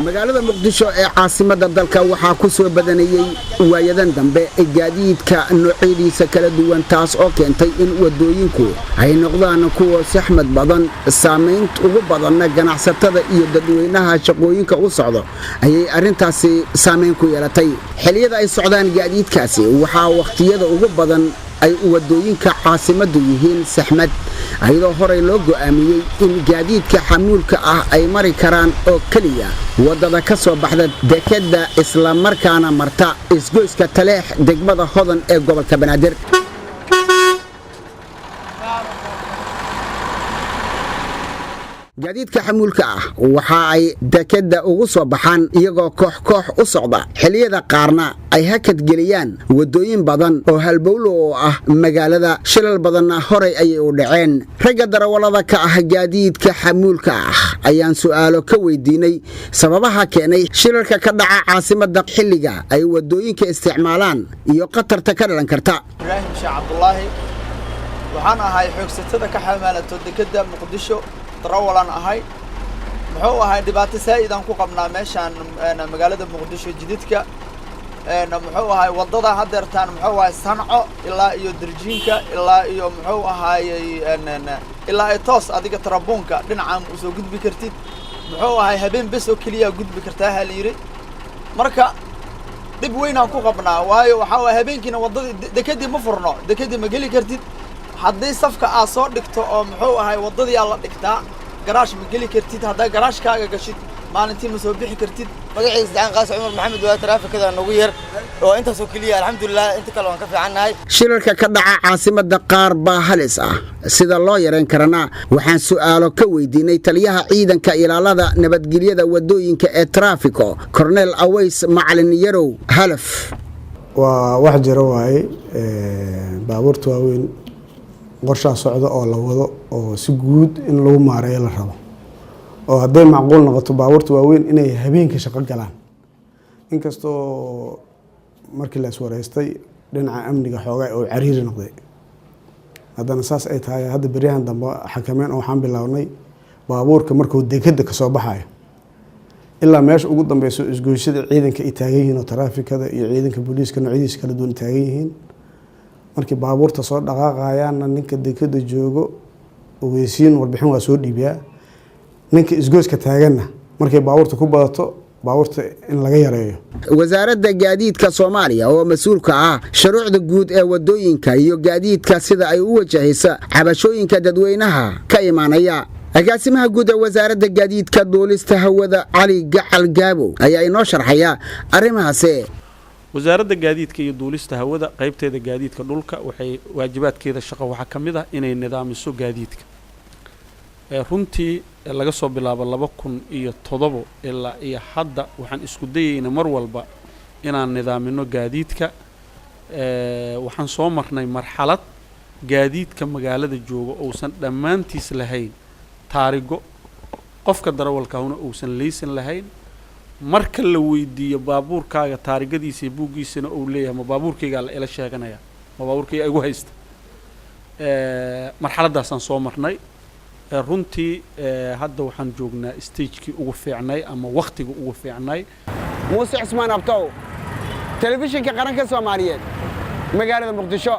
magaalada muqdisho ee caasimadda dalka waxaa ku soo badanayay waayadan dambe gaadiidka noocyadiisa kala duwan taas oo keentay in wadooyinku ay noqdaan kuwa saxmad badan saameyn ugu badan ganacsatada iyo dadweynaha shaqooyinka u socdo ayay arintaasi saameyn ku yeelatay xilliyada ay socdaan gaadiidkaasi waxaa waqtiyada ugu badan ay wadooyinka caasimaddu yihiin saxmad ayadoo horey loo go'aamiyey in gaadiidka xamuulka ah ay mari karaan oo keliya wadada ka soo baxda dekedda isla markaana marta isgoyska Taleex degmada Hodan ee gobolka Banaadir gaadiidka xamuulka ah waxa ay dekedda ugu soo baxaan iyagoo koox u socda xilliyada qaarna ay hakad geliyaan wadooyin badan oo halbowlo oo ah magaalada shilal badanna horey ayay u dhaceen ragga darawalada ka ah gaadiidka xamuulka ah ayaan su'aalo ka weydiinay sababaha keenay shilalka ka dhaca caasimadda xilliga ay wadooyinka isticmaalaan iyo qatarta ka dhalan karta Ibrahim Sheekh Abdullaahi waxaan ahay xoogsatada ka xamaalato dekedda Muqdisho tarawalan ahay muxuu ahay dhibaato saa'idan ku qabnaa meeshan magaalada Muqdisho jididka muxuu ahay wadada hadeertaan muxuu ahay Sanco ilaa iyo Darjiinka ilaa iyo muxuu ahay ilaa ay toos adiga tarabuunka dhinacan u soo gudbi kartid muxuu ahay habeen bes oo kaliya gudbi kartaa hal yiri marka dib weyn aan ku qabnaa waayo waxa way habeenkina wadada dekedii ma furno dekedii ma gali kartid haddii safka aad soo dhigto oo muxuu ahay wadadii la dhigtaa garaash ma gali kartid hadaa garaashkaaga gashid maalintii ma soo bixi kartid magaciisa Daan Qaas Umar Maxamed waa taraafikada nagu yar oo intaas oo kaliya alxamdulillah inta kale waan ka fiicanahay shilalka ka dhaca caasimadda qaar baa halis ah sida loo yareen karana waxaan su'aalo ka weydiinay taliyaha ciidanka ilaalada nabadgelyada wadooyinka ee Traffico Colonel Aways Macalin Yarow Halaf waa wax jira waay baabuurta waaweyn qorshaha socda oo la wado oo si guud in lagu maareeyo la rabo oo haday macquul noqoto baabuurta waaweyn inay habeenka shaqo galaan inkastoo markii la iswareystay dhinaca amniga xoogaa oo cariiri noqday haddana saas ay tahay hadda bariyahan dambe xakameyn oo waxaan bilownay baabuurka markuu dekedda ka soo baxayo ilaa meesha ugu dambayso isgoyshada ciidanka ay taagan yihiin oo taraafikada iyo ciidanka booliiska noocyadiisa kala duwan taagan yihiin markii baabuurta soo dhaqaaqayaan ninka dekedda joogo ogeysiin warbixin waa soo dhiibiyaa ninka isgoyska taaganna markay baabuurta ku badato baabuurta in laga yareeyo wasaaradda gaadiidka Soomaaliya oo mas'uulka ah shuruucda guud ee wadooyinka iyo gaadiidka sida ay u wajahaysa cabashooyinka dadweynaha ka imaanaya agaasimaha guud ee wasaaradda gaadiidka duulista hawada Cali Gacal Gaabo ayaa inoo sharxaya arrimahaasi wasaaradda gaadiidka iyo duulista hawada qaybteeda gaadiidka dhulka waxay waajibaadkeeda shaqo waxa kamid ah inay nidaamiso gaadiidka runtii laga soo bilaabo 2007 ilaa iyo hadda waxaan isku dayaynaa mar walba inaan nidaamino gaadiidka waxaan soo marnay marxalad gaadiidka magaalada jooga oo san dhamaantiis lahayn taarigo qofka darawalkaahuna oo san leysan lahayn marka la weydiiyo baabuurkaaga taarigadiisa iyo buugiisana oo leeyahay ma baabuurkayga la ila sheeganaya ma baabuurkayga igu haysta marxaladaas aan soo marnay runtii hadda waxaan joognaa stage-kii ugu fiicnay ama waqtiga ugu fiicnay Muuse Cismaan Abtow telefishinka qaranka Soomaaliyeed magaalada Muqdisho